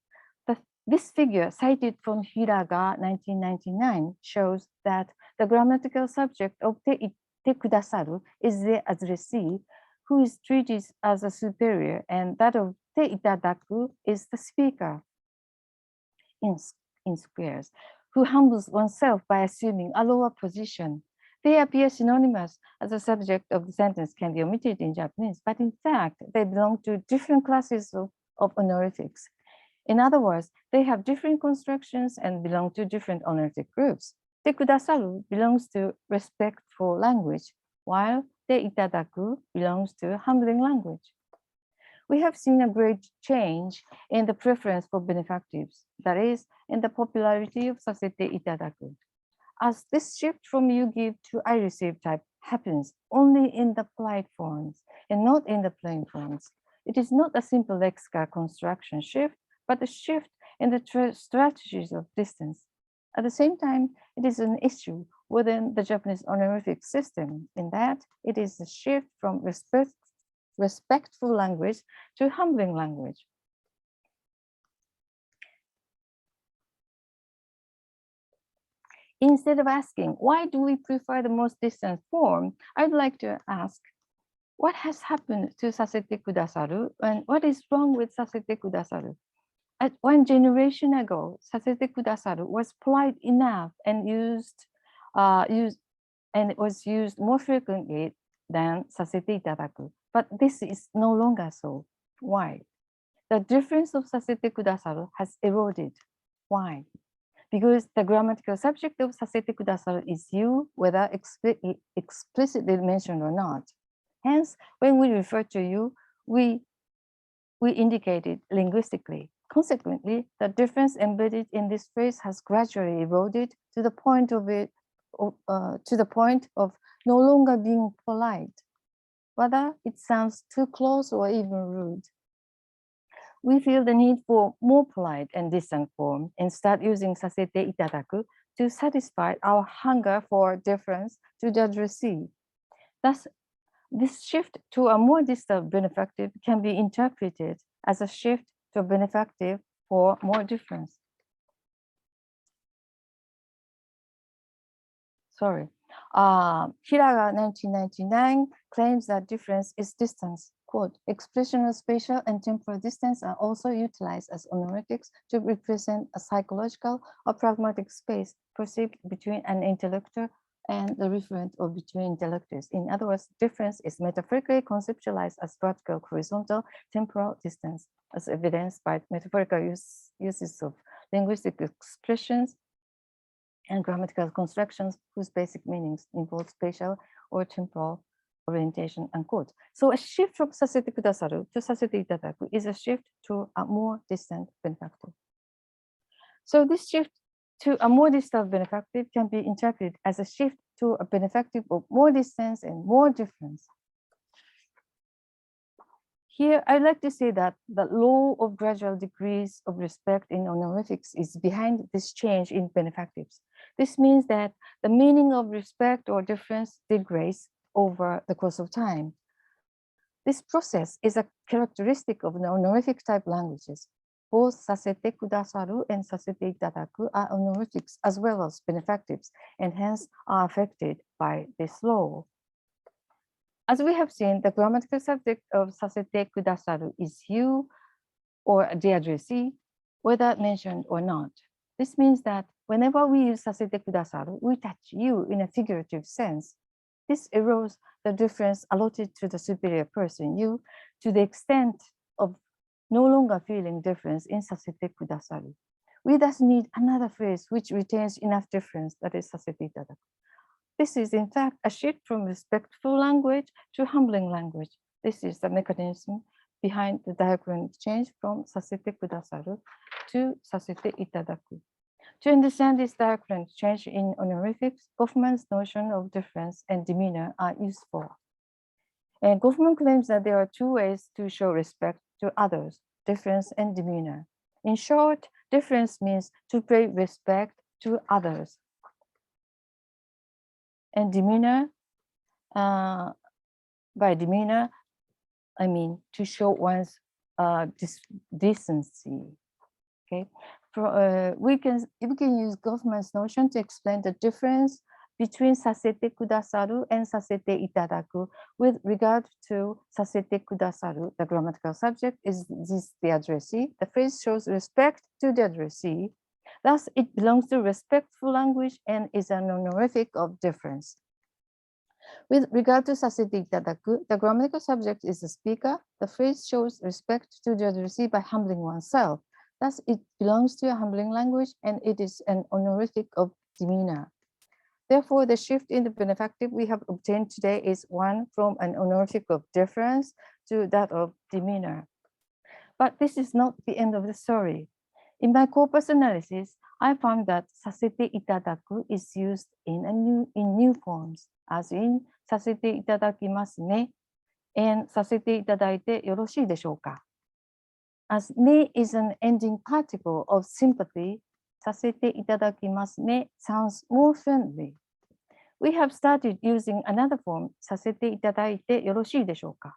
This figure, cited from Hiraga 1999, shows that the grammatical subject of te kudasaru is the addressee, who is treated as a superior, and that of te itadaku is the speaker, in squares, who humbles oneself by assuming a lower position. They appear synonymous as the subject of the sentence can be omitted in Japanese, but in fact, they belong to different classes of honorifics. In other words, they have different constructions and belong to different honorific groups. Te kudasaru belongs to respectful language, while te itadaku belongs to humbling language. We have seen a great change in the preference for benefactives, that is, in the popularity of sase-te-itadaku. As this shift from you give to I receive type happens only in the polite forms and not in the plain forms, it is not a simple lexical construction shift, but a shift in the strategies of distance. At the same time, it is an issue within the Japanese honorific system in that it is a shift from respectful language to humbling language. Instead of asking, why do we prefer the most distant form, I'd like to ask, what has happened to sase-te-kudasaru and what is wrong with sase-te-kudasaru? At 1 generation ago, sase-te-kudasaru was polite enough and it was used more frequently than sase-te-itadaku. But this is no longer so. Why? The difference of sase-te-kudasaru has eroded. Why? Because the grammatical subject of sase-te-kudasaru is you, whether explicitly mentioned or not. Hence, when we refer to you, we we indicated linguistically. Consequently, the difference embedded in this phrase has gradually eroded to the point of no longer being polite, whether it sounds too close or even rude. We feel the need for more polite and distant form and start using sase-te-itadaku to satisfy our hunger for difference to the addressee. Thus, this shift to a more distant benefactive can be interpreted as a shift to a benefactive for more difference. Sorry. Hiraga 1999 claims that difference is distance. Quote, expressional spatial and temporal distance are also utilized as honorifics to represent a psychological or pragmatic space perceived between an intellectual and the referent or between intellectors. In other words, difference is metaphorically conceptualized as vertical, horizontal, temporal distance, as evidenced by metaphorical uses of linguistic expressions and grammatical constructions whose basic meanings involve spatial or temporal orientation, unquote. So a shift from sase-te-kudasaru to sase-te-itadaku is a shift to a more distant benefactor. So this shift to a more distant benefactive can be interpreted as a shift to a benefactive of more distance and more difference. Here, I'd like to say that the law of gradual degrees of respect in honorifics is behind this change in benefactives. This means that the meaning of respect or difference degrades over the course of time. This process is a characteristic of the honorific type languages. Both sase-te-kudasaru and sase-te-itadaku are honorifics as well as benefactives, and hence are affected by this law. As we have seen, the grammatical subject of sase-te-kudasaru is you or the addressee, whether mentioned or not. This means that whenever we use sase-te-kudasaru, we touch you in a figurative sense. This erodes the difference allotted to the superior person, you, to the extent of no longer feeling difference in sase-te-kudasaru. We thus need another phrase which retains enough difference, that is sase-te-itadaku. This is in fact a shift from respectful language to humbling language. This is the mechanism behind the diagram change from sase-te-kudasaru to sase-te-itadaku. To understand this diagram change in honorifics, Goffman's notion of difference and demeanor are useful. And Goffman claims that there are two ways to show respect to others, difference and demeanor. In short, difference means to pay respect to others. And demeanor, by demeanor, I mean to show one's decency. Okay, we can use Goffman's notion to explain the difference between sase-te-kudasaru and sase-te-itadaku. With regard to sase-te-kudasaru, the grammatical subject is the addressee. The phrase shows respect to the addressee. Thus, it belongs to respectful language and is an honorific of difference. With regard to sase-te-itadaku, the grammatical subject is the speaker. The phrase shows respect to the addressee by humbling oneself. Thus, it belongs to a humbling language and it is an honorific of demeanor. Therefore, the shift in the benefactive we have obtained today is one from an honorific of difference to that of demeanor. But this is not the end of the story. In my corpus analysis, I found that sase-te-itadaku is used in new forms, as in sase-te-itadakimasu ne and sase-te-itadaite yoroshii deshou ka. As ne is an ending particle of sympathy, sase-te-itadakimasu ne sounds more friendly. We have started using another form, sase-te-itadaite yoroshii deshou ka,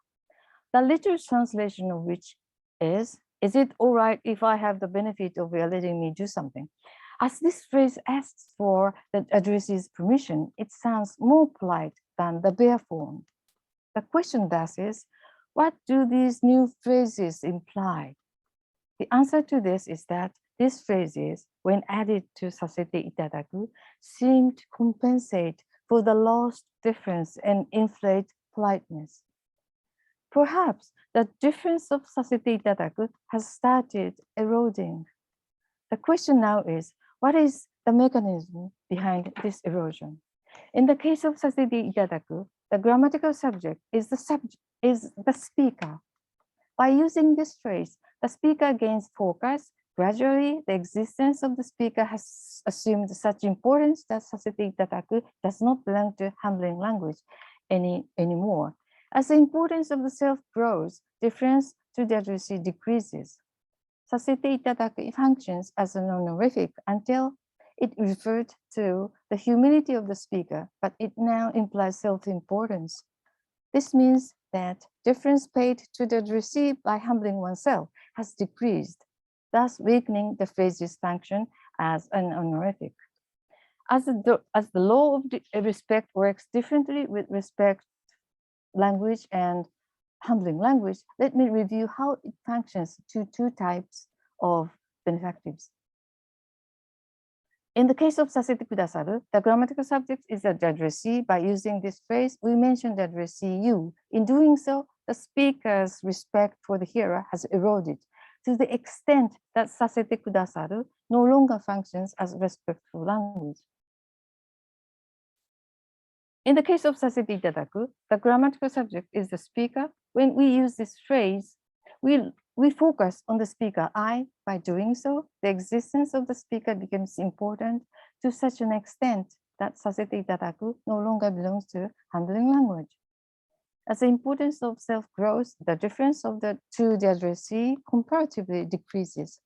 the literal translation of which is it all right if I have the benefit of your letting me do something? As this phrase asks for the addressee's permission, it sounds more polite than the bare form. The question thus is, what do these new phrases imply? The answer to this is that these phrases, when added to sase-te-itadaku, seem to compensate for the lost difference and inflate politeness. Perhaps the difference of sase-te-itadaku has started eroding. The question now is, what is the mechanism behind this erosion? In the case of sase-te-itadaku, the grammatical subject is the speaker. By using this phrase, the speaker gains focus. Gradually, the existence of the speaker has assumed such importance that sase-te-itadaku does not belong to handling language anymore. As the importance of the self grows, difference to the addressee decreases. Sase-te-itadaku functions as an honorific until it referred to the humility of the speaker, but it now implies self-importance. This means that difference paid to the addressee by humbling oneself has decreased, thus weakening the phrase's function as an honorific. As the law of respect works differently with respect language and humbling language, let me review how it functions to two types of benefactives. In the case of sase-te-kudasaru, the grammatical subject is the addressee. By using this phrase, we mention the addressee you. In doing so, the speaker's respect for the hearer has eroded to the extent that sase-te-kudasaru no longer functions as respectful language. In the case of sase-te-itadaku, the grammatical subject is the speaker. When we use this phrase, we focus on the speaker I. By doing so, the existence of the speaker becomes important to such an extent that sase-te-itadaku no longer belongs to handling language. As the importance of self grows, the difference of the to the addressee comparatively decreases.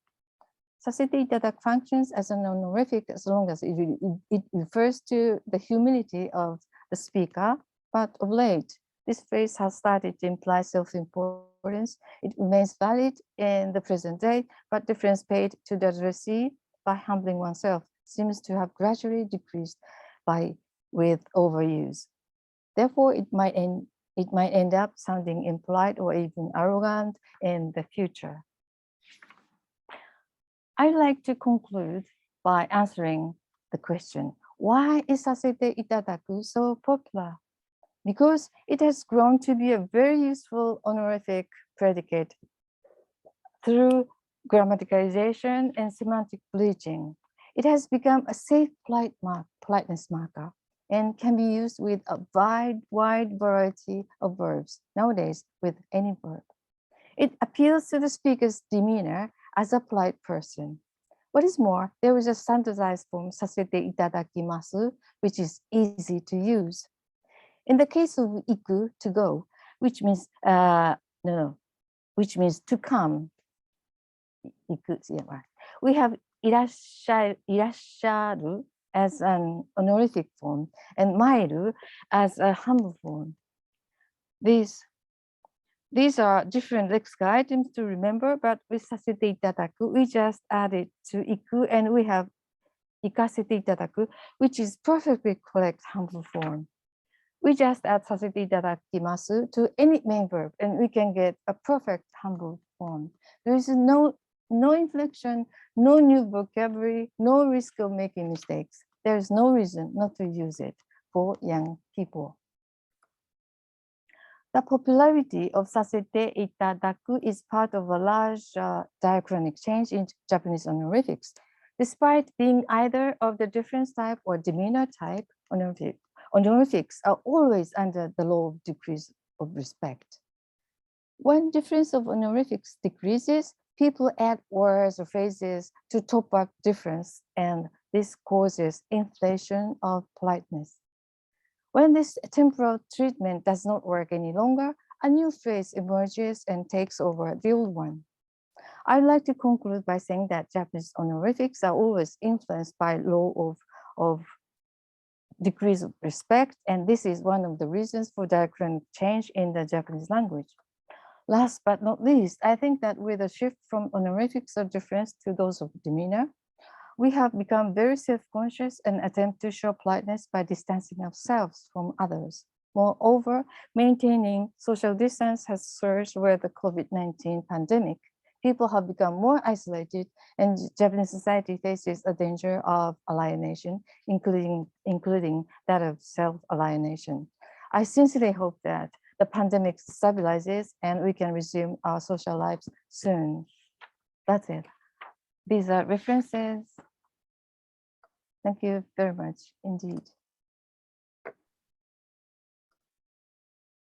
Sase-te-itadaku functions as an honorific as long as it refers to the humility of the speaker, but of late, this phrase has started to imply self-importance. It remains valid in the present day, but difference paid to the addressee by humbling oneself seems to have gradually decreased with overuse. Therefore, it might end up sounding impolite or even arrogant in the future. I'd like to conclude by answering the question, why is sase-te-itadaku so popular? Because it has grown to be a very useful honorific predicate through grammaticalization and semantic bleaching. It has become a safe politeness marker and can be used with a wide variety of verbs, nowadays with any verb. It appeals to the speaker's demeanor as a polite person. What is more, there is a standardized form, sase-te-itadakimasu, which is easy to use. In the case of iku, to go, which means to come, iku, we have irasharu as an honorific form and maeru as a humble form. These are different lexical items to remember, but with sase-te-itadaku, we just added to iku and we have ikasete-itadaku, which is perfectly correct humble form. We just add sase-te-itadakimasu to any main verb and we can get a perfect humble form. There is no inflection, no new vocabulary, no risk of making mistakes. There is no reason not to use it for young people. The popularity of sase-te-itadaku is part of a large diachronic change in Japanese honorifics. Despite being either of the difference type or demeanor type, honorifics are always under the law of decrease of respect. When difference of honorifics decreases, people add words or phrases to top up difference, and this causes inflation of politeness. When this temporal treatment does not work any longer, a new phrase emerges and takes over the old one. I'd like to conclude by saying that Japanese honorifics are always influenced by law of decrease of respect, and this is one of the reasons for diachronic change in the Japanese language. Last but not least, I think that with a shift from honorifics of difference to those of demeanor, we have become very self-conscious and attempt to show politeness by distancing ourselves from others. Moreover, maintaining social distance has surged with the COVID-19 pandemic. People have become more isolated and Japanese society faces a danger of alienation, including that of self-alienation. I sincerely hope that the pandemic stabilizes and we can resume our social lives soon. That's it. These are references. Thank you very much indeed.